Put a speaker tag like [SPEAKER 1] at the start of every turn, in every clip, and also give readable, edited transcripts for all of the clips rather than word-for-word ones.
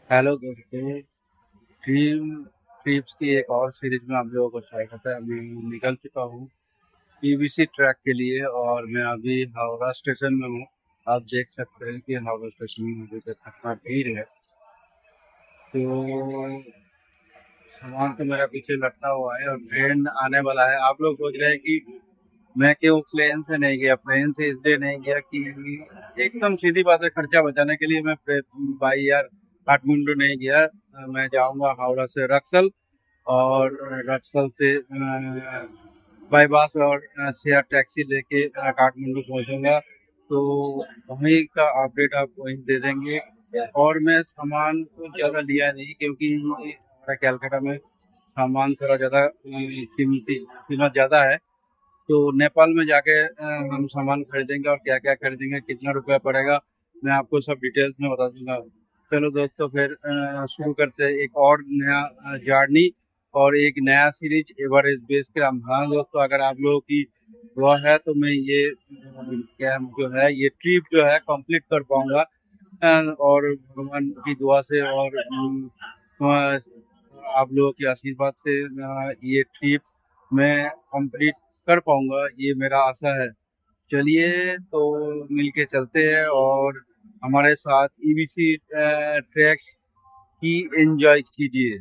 [SPEAKER 1] Hello दोस्तों। Dream trips की एक और सीरीज में आप लोगों को स्वागत है। मैं निकल चुका हूँ पीबीसी ट्रैक के लिए और मैं अभी हावड़ा स्टेशन में हूँ। आप देख सकते हैं कि हावड़ा स्टेशन में मुझे कितना भीड़ है। तो सामान तो मेरा पीछे लटका हुआ है और ट्रेन आने वाला है। आप लोग सोच रहे हैं कि मैं क्यों प्लेन से नहीं गया। प्लेन से इसलिए नहीं गया कि एकदम सीधी बात है, खर्चा बचाने के लिए मैं बाई एयर काठमांडू नहीं गया। मैं जाऊंगा हावड़ा से रक्सल और रक्सल से बाई बस और शेयर टैक्सी लेके काठमांडू पहुंचूंगा। तो वहीं का अपडेट आप वहीं दे देंगे। और मैं सामान तो ज़्यादा लिया नहीं क्योंकि हमारा कैलकाटा में सामान थोड़ा ज़्यादा कीमती कीमत ज़्यादा है। तो नेपाल में जाके हम सामान खरीदेंगे और क्या क्या खरीदेंगे, कितना रुपया पड़ेगा, मैं आपको सब डिटेल्स में बता दूंगा। चलो दोस्तों, फिर शुरू करते हैं एक और नया जर्नी और एक नया सीरीज एवरेस्ट बेस कैंप। हाँ दोस्तों, अगर आप लोगों की दुआ है तो मैं ये कैंप जो है, ये ट्रिप जो है कंप्लीट कर पाऊंगा। और भगवान की दुआ से और आप लोगों के आशीर्वाद से ये ट्रिप मैं कंप्लीट कर पाऊंगा, ये मेरा आशा है। चलिए तो मिलके चलते हैं और हमारे साथ ईबीसी ट्रैक की एंजॉय कीजिए।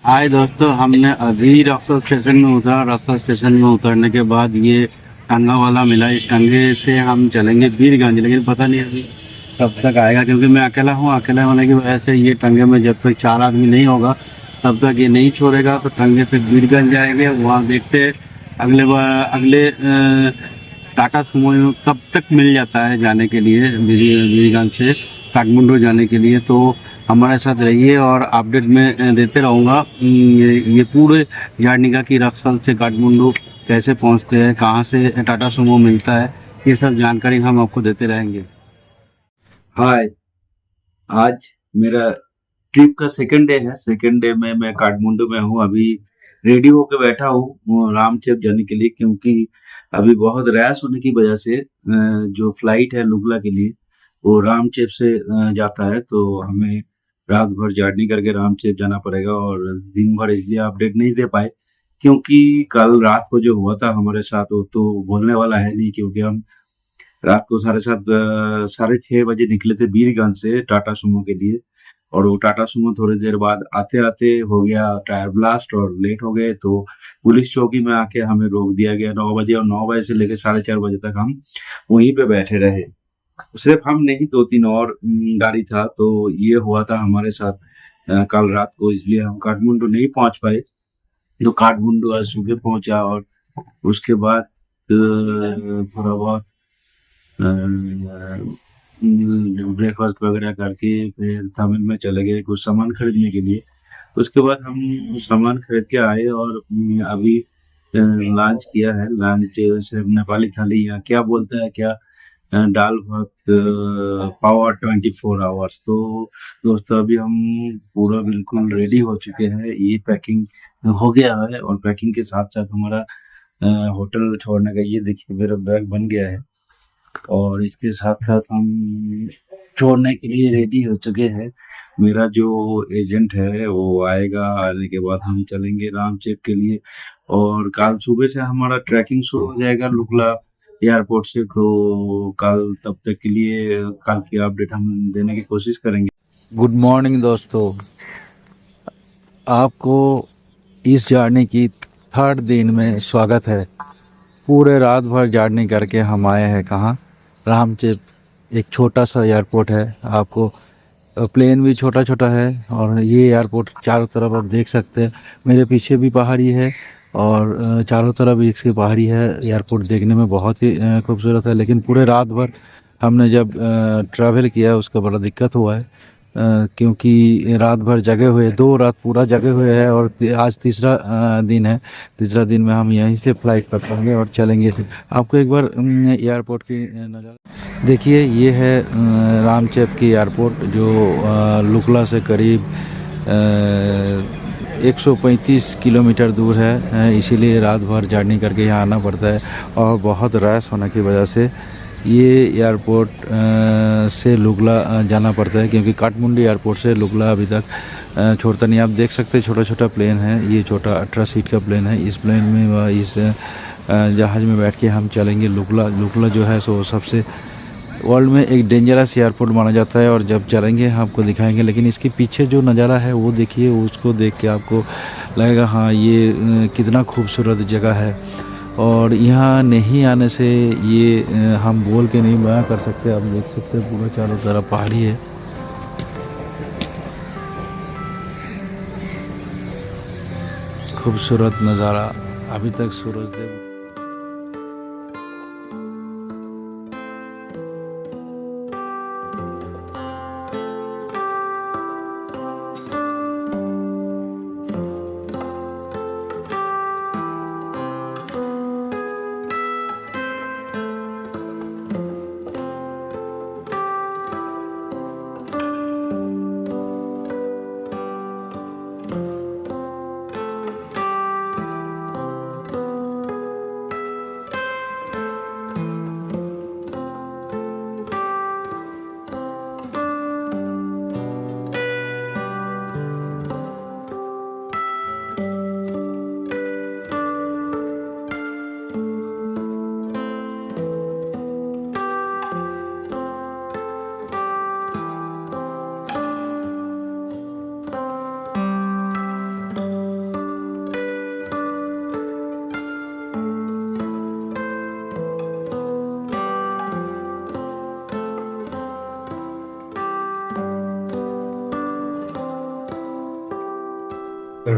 [SPEAKER 1] हाय दोस्तों, हमने अभी रक्सौल स्टेशन में उतरा। रक्सौल स्टेशन में उतरने के बाद ये टांगा वाला मिला। इस टांगे से हम चलेंगे बीरगंज, लेकिन पता नहीं अभी कब तक आएगा क्योंकि मैं अकेला हूँ। अकेला होने की वजह से ये टांगे में जब तक 4 आदमी नहीं होगा तब तक ये नहीं छोड़ेगा। तो टांगे से बीरगंज जाएंगे, वहाँ देखते हैं अगले बार अगले टाटा सुमो कब तक मिल जाता है जाने के लिए बीरगंज से काठमांडू जाने के लिए। तो हमारे साथ रहिए और अपडेट में देते रहूँगा ये पूरे जर्नी का कि रक्सौल से काठमांडू कैसे पहुँचते हैं, कहाँ से टाटा सुमो मिलता है, ये सब जानकारी हम आपको देते रहेंगे। हाय, आज मेरा ट्रिप का सेकंड डे है। सेकंड डे में मैं काठमांडू में हूँ। अभी रेडी होकर बैठा हूँ रामचेप जाने के लिए क्योंकि अभी बहुत रैश होने की वजह से जो फ्लाइट है लुगला के लिए वो रामचेप से जाता है। तो हमें रात भर जर्नी करके रामचेप जाना पड़ेगा और दिन भर इसलिए अपडेट नहीं दे पाए क्योंकि कल रात को जो हुआ था हमारे साथ वो तो बोलने वाला है नहीं। क्योंकि हम रात को 7:30 6:30 बजे निकले थे बीरगंज से टाटा सुमो के लिए और वो टाटा सुमो थोड़ी देर बाद आते आते हो गया टायर ब्लास्ट और लेट हो गए। तो पुलिस चौकी में आके हमें रोक दिया गया 9 बजे और 9 बजे से लेकर 4:30 बजे तक हम वहीं पे बैठे रहे। सिर्फ हम नहीं, 2-3 और गाड़ी था। तो ये हुआ था हमारे साथ कल रात को, इसलिए हम काठमांडू नहीं पहुंच पाए। तो काठमांडू आज सुबह पहुंचा और उसके बाद थोड़ा बहुत ब्रेकफास्ट वगैरह करके फिर तमिल में चले गए कुछ सामान खरीदने के लिए। उसके बाद हम सामान खरीद के आए और अभी लंच किया है। लंच से नेपाली थाली या क्या बोलते हैं, क्या दाल भात पावर 24 आवर्स। तो दोस्तों अभी हम पूरा बिल्कुल रेडी हो चुके हैं। ये पैकिंग हो गया है और पैकिंग के साथ साथ हमारा होटल छोड़ने का ये देखिए मेरा बैग बन गया है और इसके साथ साथ हम छोड़ने के लिए रेडी हो चुके हैं। मेरा जो एजेंट है वो आएगा, आने के बाद हम चलेंगे रामचेप के लिए और कल सुबह से हमारा ट्रैकिंग शुरू हो जाएगा लुगला एयरपोर्ट से। तो कल तब तक के लिए कल की अपडेट हम देने की कोशिश करेंगे। गुड मॉर्निंग दोस्तों, आपको इस जर्नी की थर्ड दिन में स्वागत है। पूरे रात भर जर्नी करके हम आए हैं कहाँ, रामचेप। एक छोटा सा एयरपोर्ट है, आपको प्लेन भी छोटा छोटा है और ये एयरपोर्ट चारों तरफ आप देख सकते हैं। मेरे पीछे भी पहाड़ी है और चारों तरफ इसकी पहाड़ी है। एयरपोर्ट देखने में बहुत ही खूबसूरत है, लेकिन पूरे रात भर हमने जब ट्रैवल किया उसका बड़ा दिक्कत हुआ है क्योंकि रात भर जगे हुए, 2 रात पूरा जगे हुए हैं और आज तीसरा दिन है। तीसरा दिन में हम यहीं से फ्लाइट पकड़ेंगे और चलेंगे। आपको एक बार एयरपोर्ट की नज़ारा देखिए। ये है रामचेप की एयरपोर्ट जो लुकला से करीब 135 किलोमीटर दूर है। इसीलिए रात भर जर्नी करके यहाँ आना पड़ता है और बहुत रैश होने की वजह से
[SPEAKER 2] ये एयरपोर्ट से लुगला जाना पड़ता है, क्योंकि काठमांडू एयरपोर्ट से लुगला अभी तक छोड़ता नहीं। आप देख सकते हैं छोटा छोटा प्लेन है, ये छोटा 18 सीट का प्लेन है। इस प्लेन में व इस जहाज़ में बैठ के हम चलेंगे लुगला। लुगला जो है सो सबसे वर्ल्ड में एक डेंजरस एयरपोर्ट माना जाता है, और जब चलेंगे आपको दिखाएंगे। लेकिन इसके पीछे जो नज़ारा है वो देखिए, उसको देख के आपको लगेगा हाँ ये कितना खूबसूरत जगह है। और यहाँ नहीं आने से ये हम बोल के नहीं बयां कर सकते। आप देख सकते हैं पूरा चारों तरफ पहाड़ी है। खूबसूरत नज़ारा। अभी तक सूरज देव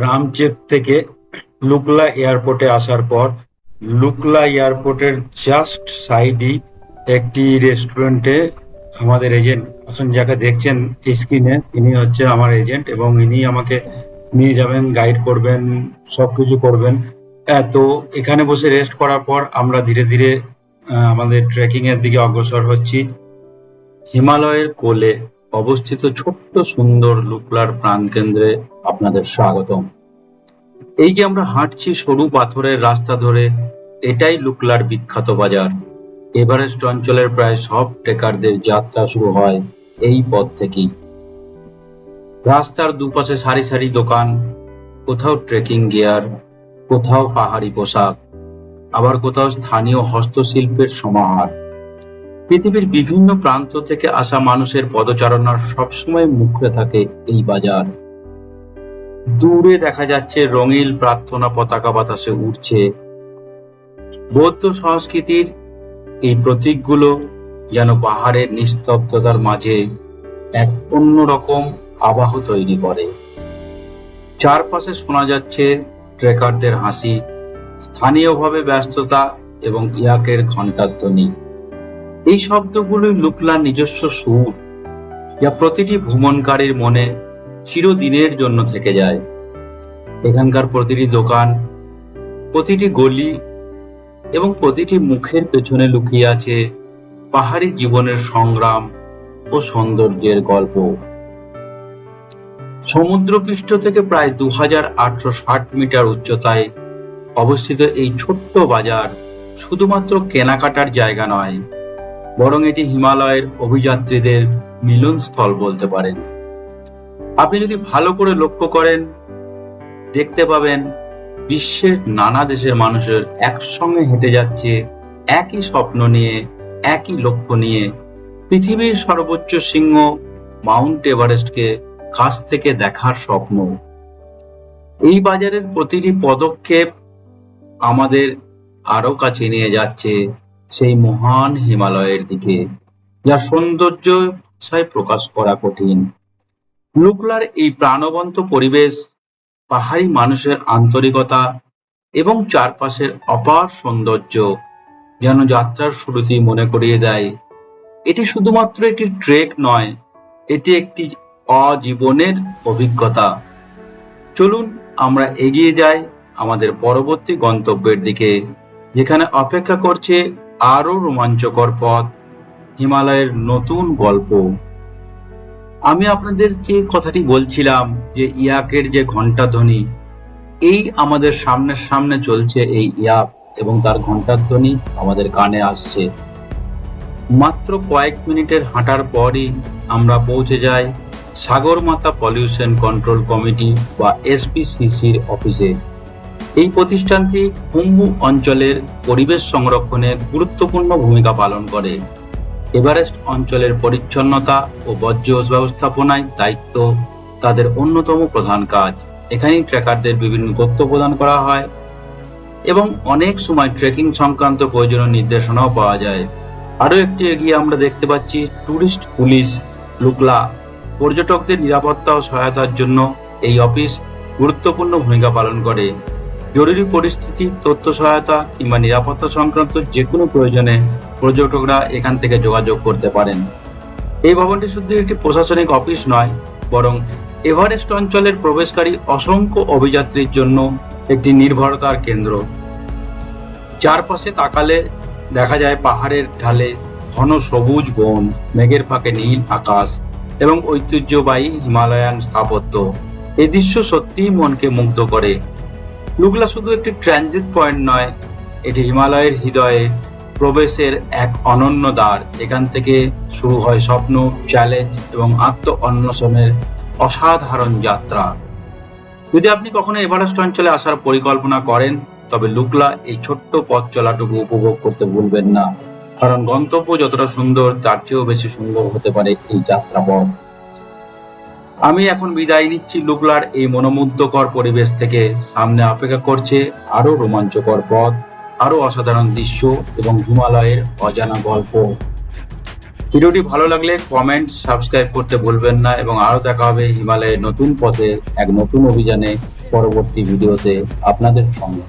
[SPEAKER 3] রামচেক থেকে লুকলা এয়ারপোর্টে আসার পর লুকলা এয়ারপোর্টের জাস্ট সাইডই একটি রেস্টুরেন্টে আমাদের এজেন্ট এখন যাকে দেখছেন স্ক্রিনে, ইনি হচ্ছে আমার এজেন্ট এবং ইনি আমাকে নিয়ে যাবেন, গাইড করবেন, সবকিছু করবেন। তো এখানে বসে রেস্ট করার পর আমরা ধীরে ধীরে আমাদের ট্রেকিং এর দিকে অগ্রসর হচ্ছি। হিমালয়ের কোলে অবস্থিত ছোট্ট সুন্দর লুকলার প্রাণকেন্দ্রে আপনাদের স্বাগতম। এই যে আমরা হাঁটছি সরু পাথরের রাস্তা ধরে, এটাই লুকলার বিখ্যাত বাজার। এভারেস্ট অঞ্চলের প্রায় সব ট্রেকারদের যাত্রা শুরু হয় এই পথ থেকেই। রাস্তার দুপাশে সারি সারি দোকান, কোথাও ট্রেকিং গিয়ার, কোথাও পাহাড়ি পোশাক, আবার কোথাও স্থানীয় হস্তশিল্পের সমাহার। পৃথিবীর বিভিন্ন প্রান্ত থেকে আসা মানুষের পদচারণার সবসময় মুখে থাকে এই বাজার। দূরে দেখা যাচ্ছে রঙিন প্রার্থনা পতাকা বাতাসে উঠছে। বৌদ্ধ সংস্কৃতির এই প্রতীকগুলো যেন পাহাড়ের নিস্তব্ধতার মাঝে এক অন্যরকম আবহ তৈরি করে। চারপাশে শোনা যাচ্ছে ট্রেকারদের হাসি, স্থানীয়ভাবে ব্যস্ততা এবং ইয়াকের ঘণ্টার ধ্বনি। এই শব্দগুলোই লুকলার নিজস্ব সুর, যা প্রতিটি ভ্রমণকারীর মনে চিরদিনের জন্য থেকে যায়। এখানকার প্রতিটি দোকান, প্রতিটি গলি এবং প্রতিটি মুখের পেছনে লুকিয়ে আছে পাহাড়ি জীবনের সংগ্রাম ও সৌন্দর্যের গল্প। সমুদ্রপৃষ্ঠ থেকে প্রায় 2860 মিটার উচ্চতায় অবস্থিত এই ছোট্ট বাজার শুধুমাত্র কেনাকাটার জায়গা নয়, বরং এটি হিমালয়ের অভিযাত্রীদের মিলনস্থল বলতে পারেন। আপনি যদি ভালো করে লক্ষ্য করেন, দেখতে পাবেন বিশ্বের নানা দেশের মানুষের একসঙ্গে হেঁটে যাচ্ছে একই স্বপ্ন নিয়ে, একই লক্ষ্য নিয়ে, পৃথিবীর সর্বোচ্চ শৃঙ্গ মাউন্ট এভারেস্টকে কাছ থেকে দেখার স্বপ্ন। এই বাজারের প্রতিটি পদক্ষেপ আমাদের আরো কাছে নিয়ে যাচ্ছে সেই মহান হিমালয়ের দিকে, যার সৌন্দর্য ভাষায় প্রকাশ করা কঠিন। লুকলার এই প্রাণবন্ত পরিবেশ, পাহাড়ি মানুষের আন্তরিকতা এবং চারপাশের অপার সৌন্দর্য যেন যাত্রার শুরুতেই মনে করিয়ে দেয় এটি শুধুমাত্র একটি ট্রেক নয়, এটি একটি অজীবনের অভিজ্ঞতা। চলুন আমরা এগিয়ে যাই আমাদের পরবর্তী গন্তব্যের দিকে, যেখানে অপেক্ষা করছে আরো রোমাঞ্চকর পথ, হিমালয়ের নতুন গল্প। আমি আপনাদের যে কথাটি বলছিলাম যে ইয়াকের যে ঘন্টা ধ্বনি, এই আমাদের সামনে চলছে এই ইয়াক এবং তার ঘন্টার ধ্বনি আমাদের কানে আসছে। মাত্র কয়েক মিনিটের হাঁটার পরই আমরা পৌঁছে যাই সাগরমাথা পলিউশন কন্ট্রোল কমিটি বা এসপিসিসির অফিসে। এই প্রতিষ্ঠানটি কুম্ভু অঞ্চলের পরিবেশ সংরক্ষণে গুরুত্বপূর্ণ ভূমিকা পালন করে। এভারেস্ট অঞ্চলের পরিচ্ছন্নতা ও বর্জ্য ব্যবস্থাপনায় দায়িত্ব তাদের অন্যতম প্রধান কাজ। এখানেই ট্রেকারদের বিভিন্ন তথ্য প্রদান করা হয় এবং অনেক সময় ট্রেকিং সংক্রান্ত প্রয়োজনীয় নির্দেশনাও পাওয়া যায়। আরো একটি এগিয়ে আমরা দেখতে পাচ্ছি টুরিস্ট পুলিশ লুকলা। পর্যটকদের নিরাপত্তা ও সহায়তার জন্য এই অফিস গুরুত্বপূর্ণ ভূমিকা পালন করে। জরুরি পরিস্থিতি, তথ্য সহায়তা কিংবা নিরাপত্তা সংক্রান্ত যে কোনো প্রয়োজনে পর্যটকরা এখান থেকে যোগাযোগ করতে পারেন। এই ভবনটি শুধু একটি প্রশাসনিক অফিস নয়, বরং এভারেস্ট অঞ্চলের প্রবেশকারী অসংখ্য অভিযাত্রীর জন্য একটি নির্ভরতার কেন্দ্র। চারপাশে তাকালে দেখা যায় পাহাড়ের ঢালে ঘন সবুজ বন, মেঘের ফাঁকে নীল আকাশ এবং ঐতিহ্যবাহী হিমালয়ান স্থাপত্য। এই দৃশ্য সত্যিই মনকে মুগ্ধ করে। লুকলা শুধু একটি ট্রানজিট পয়েন্ট নয়, এটি হিমালয়ের হৃদয়ে প্রবেশের এক অনন্য দ্বার। এখান থেকে শুরু হয় স্বপ্ন, চ্যালেঞ্জ এবং আত্ম অন্বেষণের অসাধারণ যাত্রা। যদি আপনি কখনো এভারেস্ট অঞ্চলে আসার পরিকল্পনা করেন, তবে লুকলা এই ছোট্ট পথ চলাটুকু উপভোগ করতে ভুলবেন না, কারণ গন্তব্য যতটা সুন্দর তার চেয়েও বেশি সুন্দর হতে পারে এই যাত্রাপথ। আমি এখন বিদায় নিচ্ছি লুকলার এই মনোমুগ্ধকর পরিবেশ থেকে। সামনে অপেক্ষা করছে আরো রোমাঞ্চকর পথ, আরো অসাধারণ দৃশ্য এবং হিমালয়ের অজানা গল্প। ভিডিওটি ভালো লাগলে কমেন্ট, সাবস্ক্রাইব করতে ভুলবেন না এবং আরো দেখা হবে হিমালয়ের নতুন পথে এক নতুন অভিযানে পরবর্তী ভিডিওতে আপনাদের সঙ্গে।